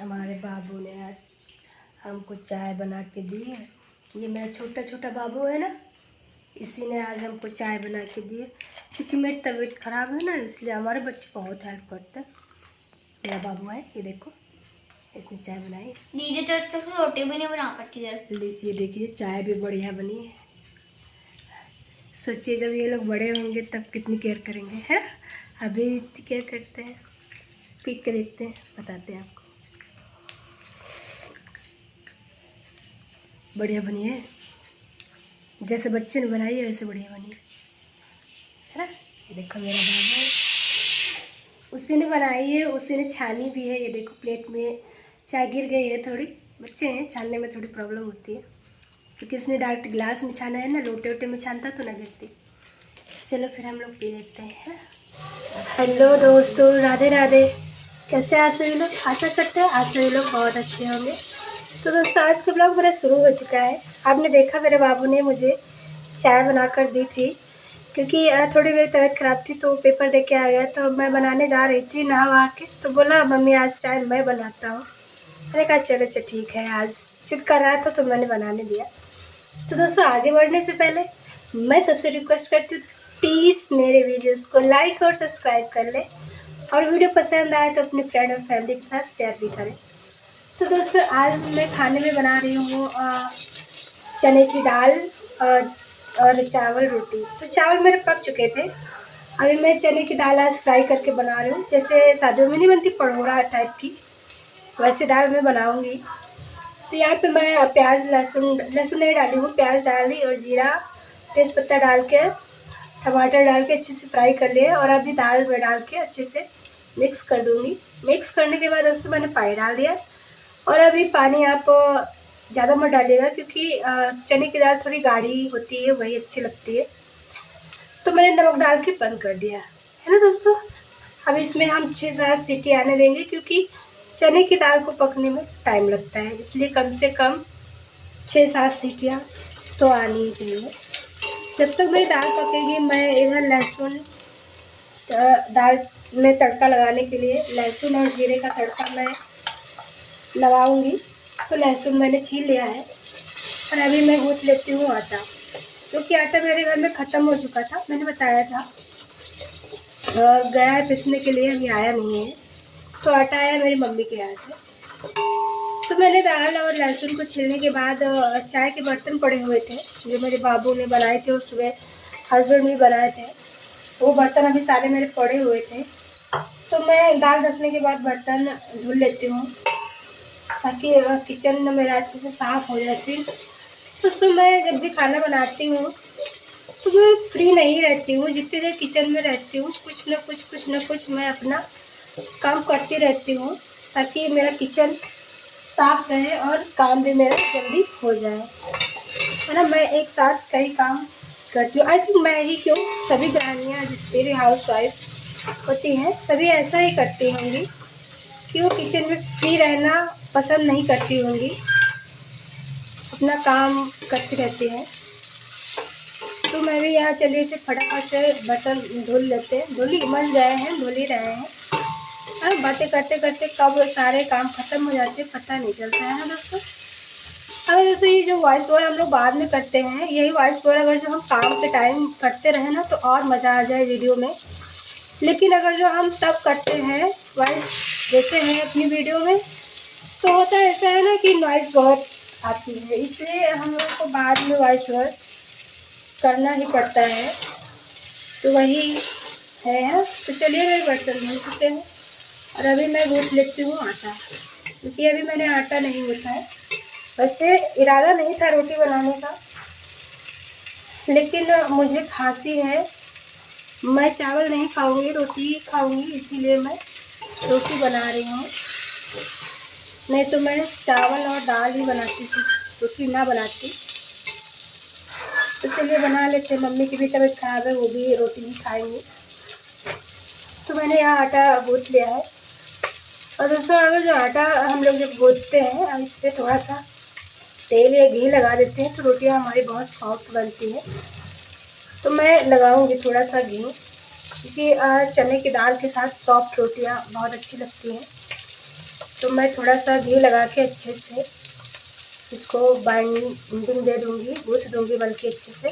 हमारे बाबू ने आज हमको चाय बना के दी है। ये मेरा छोटा छोटा बाबू है ना, इसी ने आज हमको चाय बना के दी है। क्योंकि मेरी तबीयत ख़राब है ना, इसलिए हमारे बच्चे बहुत हेल्प करते हैं। मेरा बाबू है, ये देखो, इसने चाय बनाई। दीदी तो अच्छे से रोटी भी नहीं बना पाती है। लीजिए देखिए, चाय भी बढ़िया बनी है। सोचिए जब ये लोग बड़े होंगे तब कितनी केयर करेंगे, है? अभी इतनी केयर करते हैं। पी के देखते हैं, बताते हैं आपको। बढ़िया बनी है, जैसे बच्चे ने बनाई है वैसे बढ़िया बनी है ना। ये देखो मेरा बाबू, उसी ने बनाई है, उसी ने छानी भी है। ये देखो प्लेट में चाय गिर गई है थोड़ी। बच्चे हैं, छानने में थोड़ी प्रॉब्लम होती है, क्योंकि इसने डायरेक्ट गिलास में छाना है ना, लोटे वोटे में छानता तो ना गिरती। चलो फिर हम लोग पी लेते हैं। हेलो दोस्तों, राधे राधे। कैसे आप सभी लोग? आशा करते हैं आप सभी लोग बहुत अच्छे होंगे। तो दोस्तों आज का ब्लॉग मेरा शुरू हो चुका है। आपने देखा मेरे बाबू ने मुझे चाय बनाकर दी थी, क्योंकि थोड़ी मेरी तबीयत ख़राब थी तो पेपर दे के आ गया। तो मैं बनाने जा रही थी नहा वहा के, तो बोला मम्मी आज चाय मैं बनाता हूँ। मैंने कहा चलो अच्छा ठीक है, आज जिद कर रहा था तो मैंने बनाने दिया। तो दोस्तों आगे बढ़ने से पहले मैं सबसे रिक्वेस्ट करती हूँ, प्लीज़ मेरे वीडियोस को लाइक और सब्सक्राइब कर लें, और वीडियो पसंद आए तो अपने फ्रेंड और फैमिली के साथ शेयर भी करें। तो दोस्तों आज मैं खाने में बना रही हूँ चने की दाल और चावल रोटी। तो चावल मेरे पक चुके थे, अभी मैं चने की दाल आज फ्राई करके बना रही हूँ। जैसे शादियों में नहीं बनती पड़ोड़ा टाइप की, वैसे दाल मैं बनाऊँगी। तो यहाँ पे मैं प्याज लहसुन नहीं डाली हूँ, प्याज डाली और जीरा तेज़पत्ता डाल के टमाटर डाल के अच्छे से फ्राई कर लिए, और अभी दाल में डाल के अच्छे से मिक्स कर दूँगी। मिक्स करने के बाद उसमें मैंने पानी डाल दिया, और अभी पानी आप ज़्यादा मत डालिएगा, क्योंकि चने की दाल थोड़ी गाढ़ी होती है, वही अच्छी लगती है। तो मैंने नमक डाल के बंद कर दिया है ना दोस्तों। अब इसमें हम 6-7 सीटी आने देंगे, क्योंकि चने की दाल को पकने में टाइम लगता है, इसलिए कम से कम 6-7 सीटियाँ तो आनी ही चाहिए। जब तक मेरी दाल पकेगी मैं इधर लहसुन दाल में तड़का लगाने के लिए लहसुन और जीरे का तड़का मैं लगाऊंगी। तो लहसुन मैंने छील लिया है, और अभी मैं गूँथ लेती हूँ आटा, क्योंकि आटा मेरे घर में ख़त्म हो चुका था, मैंने बताया था। गया है पिसने के लिए, अभी आया नहीं है। तो आटा आया मेरी मम्मी के यहाँ से। तो मैंने दाल और लहसुन को छीलने के बाद चाय के बर्तन पड़े हुए थे जो मेरे बाबू ने बनाए थे, और सुबह हस्बैंड भी बनाए थे। वो बर्तन अभी सारे मेरे पड़े हुए थे, तो मैं दाल रखने के बाद बर्तन धुल लेती हूँ, ताकि किचन मेरा अच्छे से साफ़ हो जाए। तो मैं जब भी खाना बनाती हूँ तो मैं फ्री नहीं रहती हूँ, जितनी देर किचन में रहती हूँ कुछ न कुछ मैं अपना काम करती रहती हूँ, ताकि मेरा किचन साफ रहे और काम भी मेरा जल्दी हो जाए, है ना। मैं एक साथ कई काम करती हूँ। आई थिंक मैं ही क्यों, सभी गृहिणियाँ जितनी भी हाउस वाइफ होती हैं सभी ऐसा ही करती होंगी, कि वो किचन में फ्री रहना पसंद नहीं करती होंगी, अपना काम करती रहती हैं। तो मैं भी यहाँ चली थी, फटाफट से बर्तन धुल लेते हैं, धुल ही रहे हैं। और बातें करते करते कब सारे काम ख़त्म हो जाते पता नहीं चलता है ना दोस्तों। अगर दोस्तों ये जो वॉइस ओवर हम लोग बाद में करते हैं, यही वॉइस ओवर अगर जो हम काम के टाइम करते रहे ना तो और मज़ा आ जाए वीडियो में। लेकिन अगर जो हम तब करते हैं, वॉइस देते हैं अपनी वीडियो में, तो होता है ऐसा है ना कि नॉइज़ बहुत आती है, इसलिए हम लोग को बाद में वॉइस ओवर करना ही पड़ता है। तो वही है। तो चलिए मेरे बर्तन धुल चुके हैं, और अभी मैं गूँथ लेती हूँ आटा, क्योंकि अभी मैंने आटा नहीं गूँथा है। वैसे इरादा नहीं था रोटी बनाने का, लेकिन मुझे खांसी है, मैं चावल नहीं खाऊंगी, रोटी ही खाऊंगी, इसीलिए मैं रोटी बना रही हूँ। नहीं तो मैं चावल और दाल ही बनाती थी, रोटी ना बनाती। तो चलिए बना लेते हैं, मम्मी की भी तबीयत ख़राब है, वो भी रोटी नहीं खाएंगी। तो मैंने यहाँ आटा गूँथ लिया है। और दोस्तों अगर जो आटा हम लोग जब गूँथते हैं, हम इस पर थोड़ा सा तेल या घी लगा देते हैं तो रोटियाँ हमारी बहुत सॉफ्ट बनती हैं। तो मैं लगाऊंगी थोड़ा सा घी, क्योंकि चने की दाल के साथ सॉफ्ट रोटियाँ बहुत अच्छी लगती हैं। तो मैं थोड़ा सा घी लगा के अच्छे से इसको बाइंडिंग दे दूँगी, गूँथ दूँगी बल्कि अच्छे से,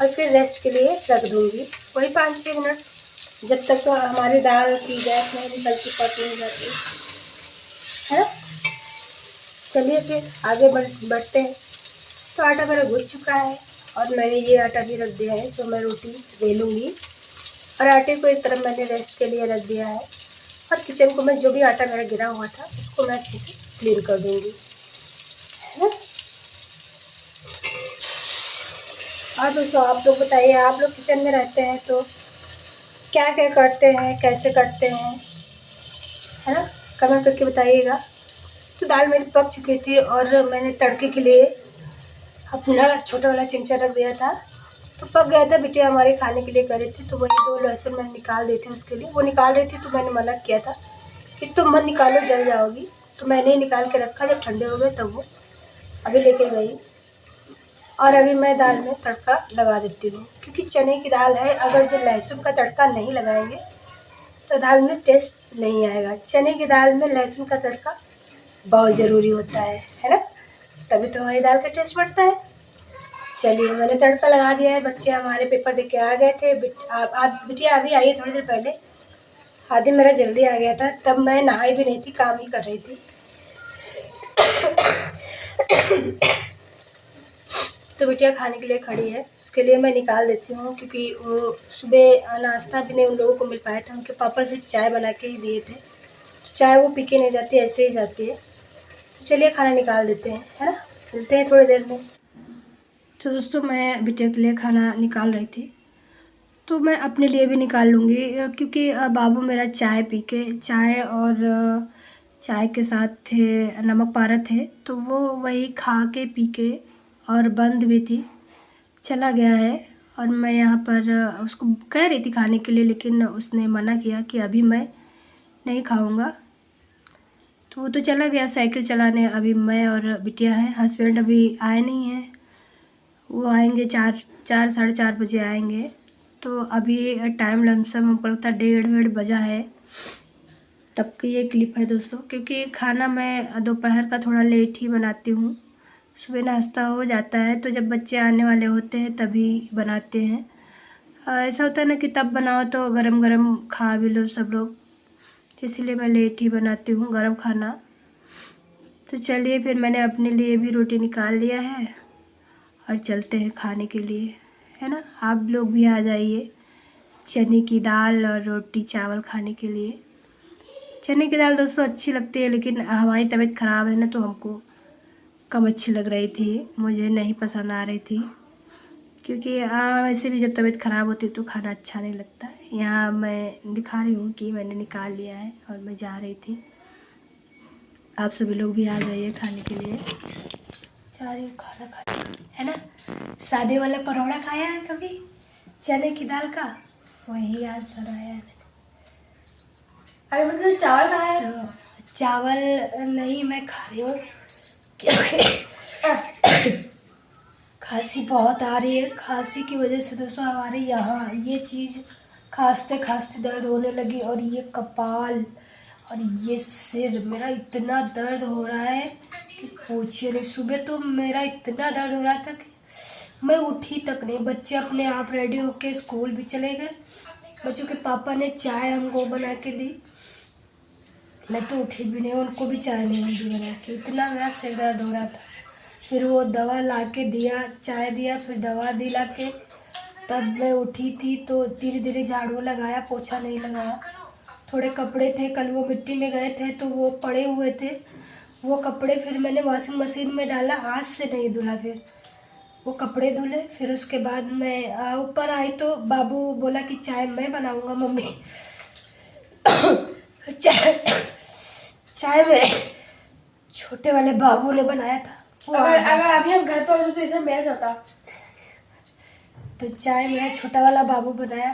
और फिर रेस्ट के लिए रख दूँगी वही 5-6 मिनट, जब तक हमारी दाल की गैस नहीं निकलती, पक नहीं जाती है ना। चलिए फिर आगे बढ़ते हैं। तो आटा मेरा गूँथ चुका है और मैंने ये आटा भी रख दिया है जो मैं रोटी बेलूँगी, और आटे को एक तरफ मैंने रेस्ट के लिए रख दिया है, और किचन को मैं जो भी आटा मेरा गिरा हुआ था उसको मैं अच्छे से क्लीन कर दूँगी, है ना। और दोस्तों आप लोग बताइए, आप लोग किचन में रहते हैं तो क्या क्या करते हैं, कैसे करते हैं, है ना, कमेंट करके बताइएगा। तो दाल मेरी पक चुकी थी और मैंने तड़के के लिए अपना छोटा वाला चिमचा रख दिया था, तो पक गया था। बिटिया हमारे खाने के लिए कर रही थी, तो वही 2 लहसुन मैंने निकाल दी थी उसके लिए। वो निकाल रही थी तो मैंने मना किया था कि तुम मत निकालो, जल जाओगी, तो मैंने ही निकाल के रखा। जब ठंडे हो गए तब वो अभी लेके गई, और अभी मैं दाल में तड़का लगा देती हूँ, क्योंकि चने की दाल है, अगर जो लहसुन का तड़का नहीं लगाएंगे तो दाल में टेस्ट नहीं आएगा। चने की दाल में लहसुन का तड़का बहुत ज़रूरी होता है ना, तभी तो हमारी दाल का टेस्ट बढ़ता है। चलिए मैंने तड़का लगा दिया है। बच्चे हमारे पेपर दे के आ गए थे। बिटिया अभी आई है थोड़ी देर पहले, आधे मेरा जल्दी आ गया था, तब मैं नहाई भी नहीं थी, काम ही कर रही थी। तो बिटिया खाने के लिए खड़ी है, उसके लिए मैं निकाल देती हूँ, क्योंकि वो सुबह नाश्ता भी नहीं उन लोगों को मिल पाया था। उनके पापा सिर्फ चाय बना के ही दिए थे, तो चाय वो पी के नहीं जाती, ऐसे ही जाती है। तो चलिए खाना निकाल देते हैं, है ना, मिलते हैं थोड़ी देर में। तो दोस्तों मैं बिटिया के लिए खाना निकाल रही थी, तो मैं अपने लिए भी निकाल लूँगी, क्योंकि बाबू मेरा चाय पी के, चाय और चाय के साथ थे नमक पारा थे, तो वो वही खा के पी के, और बंद भी थी, चला गया है। और मैं यहाँ पर उसको कह रही थी खाने के लिए, लेकिन उसने मना किया कि अभी मैं नहीं खाऊँगा, तो वो तो चला गया साइकिल चलाने। अभी मैं और बिटिया हैं, हस्बैंड अभी आए नहीं हैं, वो आएंगे 4 साढ़े 4 बजे आएंगे। तो अभी टाइम लमसम हमको लगता है 1:30 बजा है, तब की ये क्लिप है दोस्तों। क्योंकि खाना मैं दोपहर का थोड़ा लेट ही बनाती हूँ, सुबह नाश्ता हो जाता है, तो जब बच्चे आने वाले होते हैं तभी बनाते हैं। ऐसा होता है ना कि तब बनाओ तो गरम गरम खा भी लो सब लोग, इसीलिए मैं लेट ही बनाती हूँ गरम खाना। तो चलिए फिर मैंने अपने लिए भी रोटी निकाल लिया है और चलते हैं खाने के लिए, है ना। आप लोग भी आ जाइए चने की दाल और रोटी चावल खाने के लिए। चने की दाल दोस्तों अच्छी लगती है, लेकिन हमारी तबीयत ख़राब है ना, तो हमको कम अच्छी लग रही थी, मुझे नहीं पसंद आ रही थी। क्योंकि वैसे भी जब तबीयत ख़राब होती है तो खाना अच्छा नहीं लगता। यहाँ मैं दिखा रही हूँ कि मैंने निकाल लिया है और मैं जा रही थी। आप सभी लोग भी आ जाइए खाने के लिए। जा रही हूँ खाना खाने, है ना। सादे वाला परोड़ा खाया है कभी चने की दाल का? वही आज बनाया है अभी मतलब चावल खाया है? तो चावल नहीं मैं खा रही हूँ, क्योंकि खांसी बहुत आ रही है। खांसी की वजह से दोस्तों हमारे यहाँ ये चीज़ खांसते खांसते दर्द होने लगी, और ये कपाल और ये सिर मेरा इतना दर्द हो रहा है कि पूछिए नहीं। सुबह तो मेरा इतना दर्द हो रहा था कि मैं उठी तक नहीं। बच्चे अपने आप रेडी होके स्कूल भी चले गए, बच्चों के पापा ने चाय हमको बना के दी, मैं तो उठी भी नहीं, उनको भी चाय नहीं दी बना के, इतना मेरा सिर दर्द हो रहा था। फिर वो दवा ला के दिया, चाय दिया, फिर दवा दी ला के, तब मैं उठी थी। तो धीरे धीरे झाड़ू लगाया, पोछा नहीं लगाया। थोड़े कपड़े थे, कल वो मिट्टी में गए थे तो वो पड़े हुए थे, वो कपड़े फिर मैंने वॉशिंग मशीन में डाला, हाथ से नहीं धुला। फिर वो कपड़े धुले, फिर उसके बाद मैं ऊपर आई तो बाबू बोला कि चाय मैं बनाऊंगा मम्मी। चाय मेरे छोटे वाले बाबू ने बनाया था। अगर अभी हम घर पर होते तो इसे मैच होता। तो चाय मेरा छोटा वाला बाबू बनाया,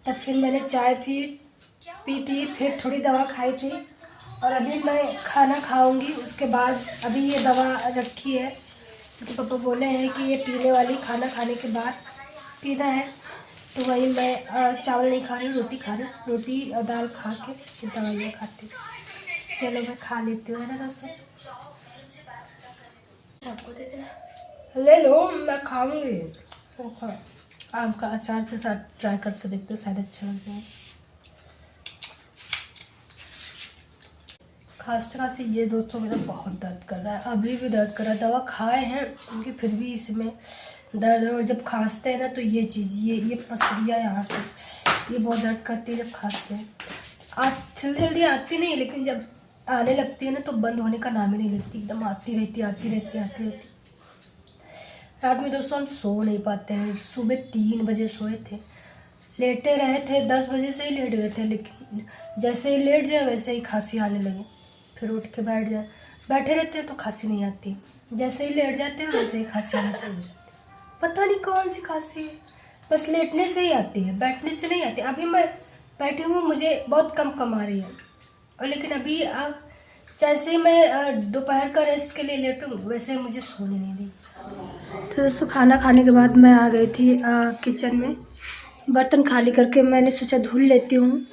तब फिर मैंने चाय पी थी, फिर थोड़ी दवा खाई थी, और अभी मैं खाना खाऊंगी। उसके बाद अभी ये दवा रखी है, क्योंकि पापा बोले हैं कि ये पीने वाली खाना खाने के बाद पीना है, तो वही मैं चावल नहीं खा रही, रोटी खा रही, रोटी और दाल खा के फिर दवाइयाँ खाती हूँ। चलो मैं खा लेती हूँ, है ना दोस्तों। आपको दे देना। ले लो, मैं खाऊंगी। आम का अचार के साथ ट्राई करके देखते हैं, शायद अच्छा लग जाए। खांसी ये दोस्तों मेरा बहुत दर्द कर रहा है, अभी भी दर्द कर रहा है। दवा खाए हैं उनकी, फिर भी इसमें दर्द है। और जब खांसते हैं ना तो ये चीज़ ये पसलियाँ यहाँ पे ये बहुत दर्द करती है जब खांसते हैं। आज जल्दी आती नहीं, लेकिन जब आने लगती है ना तो बंद होने का नाम ही नहीं लेती, एकदम आती रहती। रात में दोस्तों हम सो नहीं पाते हैं। सुबह 3 बजे सोए थे, लेटे रहे थे, 10 बजे से ही लेट गए थे, लेकिन जैसे ही लेट जाए वैसे ही खांसी आने लगी। फिर उठ के बैठे रहते हैं तो खांसी नहीं आती, जैसे ही लेट जाते हैं वैसे ही खांसी आने शुरू हो जाती है। पता नहीं कौन सी खांसी है, बस लेटने से ही आती है, बैठने से नहीं आती। अभी मैं बैठी हूँ, मुझे बहुत कम आ रही है, और लेकिन अभी जैसे ही मैं दोपहर का रेस्ट के लिए लेटूँ वैसे ही मुझे सोने नहीं दी। तो दोस्तों खाना खाने के बाद मैं आ गई थी किचन में, बर्तन खाली करके मैंने सोचा धुल लेती हूँ,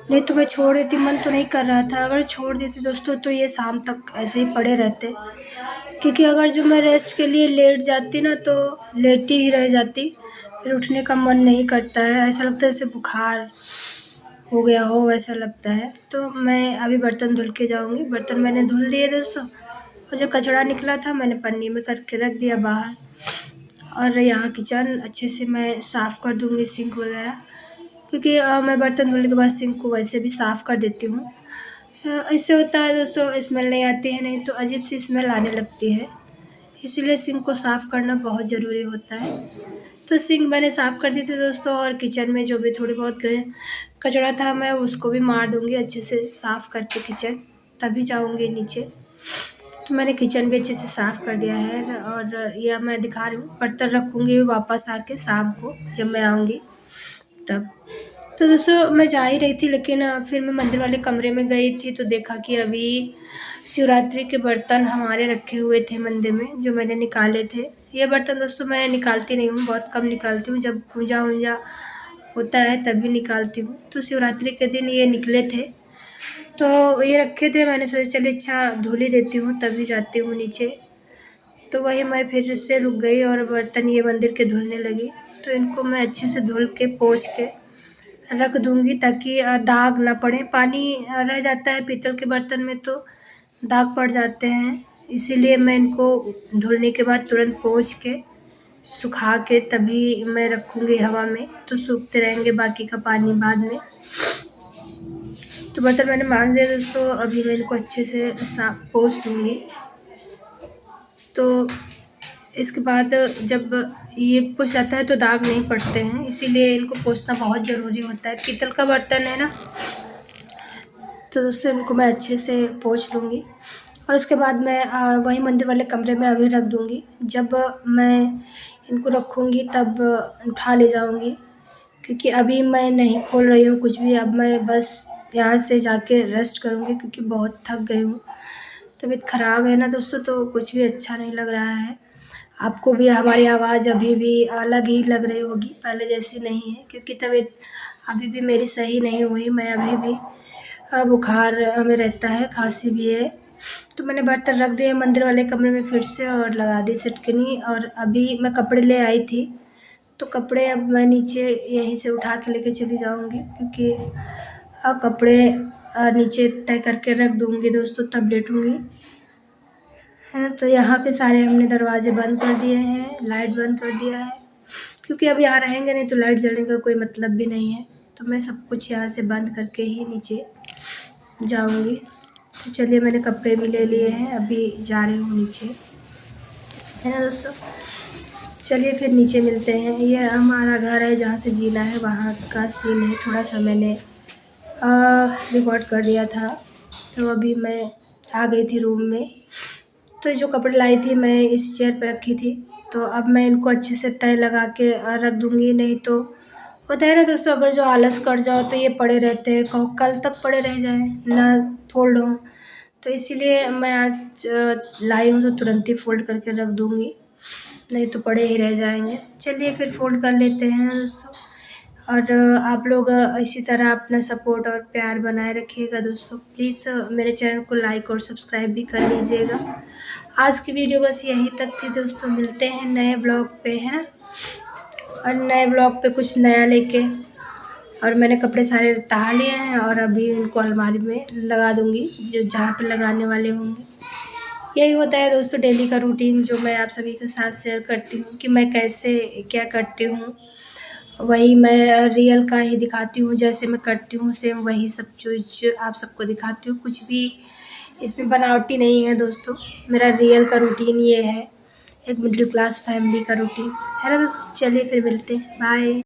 नहीं तो मैं छोड़ देती, मन तो नहीं कर रहा था। अगर छोड़ देती दोस्तों तो ये शाम तक ऐसे ही पड़े रहते, क्योंकि अगर जो मैं रेस्ट के लिए लेट जाती ना तो लेटी ही रह जाती, फिर उठने का मन नहीं करता है, ऐसा लगता है जैसे बुखार हो गया हो वैसा लगता है। तो मैं अभी बर्तन धुल के जाऊँगी। बर्तन मैंने धुल दिए दोस्तों, और जो कचरा निकला था मैंने पन्नी में करके रख दिया बाहर। और यहाँ किचन अच्छे से मैं साफ़ कर दूँगी, सिंक वगैरह, क्योंकि मैं बर्तन धुलने के बाद सिंक को वैसे भी साफ़ कर देती हूँ। इससे होता है दोस्तों स्मेल नहीं आती है, नहीं तो अजीब सी स्मेल आने लगती है, इसीलिए सिंक को साफ़ करना बहुत ज़रूरी होता है। तो सिंक मैंने साफ़ कर दी थी दोस्तों, और किचन में जो भी थोड़ी बहुत कचरा था मैं उसको भी मार दूँगी अच्छे से साफ़ करके किचन, तभी जाऊँगी नीचे। तो मैंने किचन भी अच्छे से साफ़ कर दिया है, और यह मैं दिखा रही हूँ। बर्तन रखूँगी वापस आके शाम को जब मैं आऊँगी तब। तो दोस्तों मैं जा ही रही थी, लेकिन फिर मैं मंदिर वाले कमरे में गई थी तो देखा कि अभी शिवरात्रि के बर्तन हमारे रखे हुए थे मंदिर में, जो मैंने निकाले थे। ये बर्तन दोस्तों मैं निकालती नहीं हूँ, बहुत कम निकालती हूँ, जब पूजा वूजा होता है तभी निकालती हूँ। तो शिवरात्रि के दिन ये निकले थे, तो ये रखे थे, मैंने सोचा चलिए अच्छा धुल ही देती हूँ तभी जाती हूँ नीचे। तो वही मैं फिर से रुक गई और बर्तन ये मंदिर के धुलने लगी। तो इनको मैं अच्छे से धुल के पोंछ के रख दूँगी ताकि दाग ना पड़े। पानी रह जाता है पीतल के बर्तन में तो दाग पड़ जाते हैं, इसीलिए मैं इनको धुलने के बाद तुरंत पोंछ के सुखा के तभी मैं रखूँगी हवा में, तो सूखते रहेंगे बाकी का पानी बाद में। तो बर्तन मैंने मांज दिया दोस्तों, अभी मैं इनको अच्छे से साफ पोंछ दूँगी। तो इसके बाद जब ये पोंछ जाता है तो दाग नहीं पड़ते हैं, इसीलिए इनको पोंछना बहुत ज़रूरी होता है। पीतल का बर्तन है ना, तो दोस्तों इनको मैं अच्छे से पोंछ लूँगी, और उसके बाद मैं वही मंदिर वाले कमरे में अभी रख दूँगी। जब मैं इनको रखूँगी तब उठा ले जाऊँगी, क्योंकि अभी मैं नहीं खोल रही हूँ कुछ भी। अब मैं बस यहाँ से जाके रेस्ट करूँगी, क्योंकि बहुत थक गई हूँ। तबीयत ख़राब है ना दोस्तों, तो कुछ भी अच्छा नहीं लग रहा है। आपको भी हमारी आवाज़ अभी भी अलग ही लग रही होगी, पहले जैसी नहीं है, क्योंकि तबीयत अभी भी मेरी सही नहीं हुई। मैं अभी भी बुखार में रहता है, खांसी भी है। तो मैंने बर्तन रख दिए मंदिर वाले कमरे में फिर से, और लगा दी सिटकनी। और अभी मैं कपड़े ले आई थी, तो कपड़े अब मैं नीचे यहीं से उठा के लेके चली जाऊँगी, क्योंकि कपड़े नीचे तय करके रख दूँगी दोस्तों, तब लेटूँगी, है ना। तो यहाँ पे सारे हमने दरवाजे बंद कर दिए हैं, लाइट बंद कर दिया है, क्योंकि अब यहाँ रहेंगे नहीं तो लाइट जलने का कोई मतलब भी नहीं है। तो मैं सब कुछ यहाँ से बंद करके ही नीचे जाऊँगी। तो चलिए मैंने कपड़े भी ले लिए हैं, अभी जा रही हूँ नीचे, है ना दोस्तों। चलिए फिर नीचे मिलते हैं। ये हमारा घर है जहाँ से जीना है, वहाँ का सीन है। थोड़ा सा मैंने रिकॉर्ड कर दिया था, तो अभी मैं आ गई थी रूम में। तो जो कपड़े लाई थी मैं इस चेयर पर रखी थी, तो अब मैं इनको अच्छे से तय लगा के रख दूँगी। नहीं तो होता है ना दोस्तों, अगर जो आलस कर जाओ तो ये पड़े रहते हैं, कल तक पड़े रह जाएँ ना फोल्ड हों। तो इसीलिए मैं आज लाई हूँ तो तुरंत ही फ़ोल्ड करके रख दूँगी, नहीं तो पड़े ही रह जाएंगे। चलिए फिर फ़ोल्ड कर लेते हैं दोस्तों। और आप लोग इसी तरह अपना सपोर्ट और प्यार बनाए रखिएगा दोस्तों। प्लीज़ मेरे चैनल को लाइक और सब्सक्राइब भी कर लीजिएगा। आज की वीडियो बस यहीं तक थी दोस्तों। मिलते हैं नए ब्लॉग पे, है ना, और नए ब्लॉग पे कुछ नया लेके। और मैंने कपड़े सारे तहा लिए हैं और अभी उनको अलमारी में लगा दूँगी, जो जहाँ पे लगाने वाले होंगे। यही होता है दोस्तों डेली का रूटीन, जो मैं आप सभी के साथ शेयर करती हूँ कि मैं कैसे क्या करती हूँ। वही मैं रियल का ही दिखाती हूँ, जैसे मैं करती हूँ सेम वही सब चीज़ आप सबको दिखाती हूँ। कुछ भी इसमें बनावटी नहीं है दोस्तों। मेरा रियल का रूटीन ये है, एक मिडिल क्लास फैमिली का रूटीन है ना दोस्तों। चलिए फिर मिलते हैं, बाय।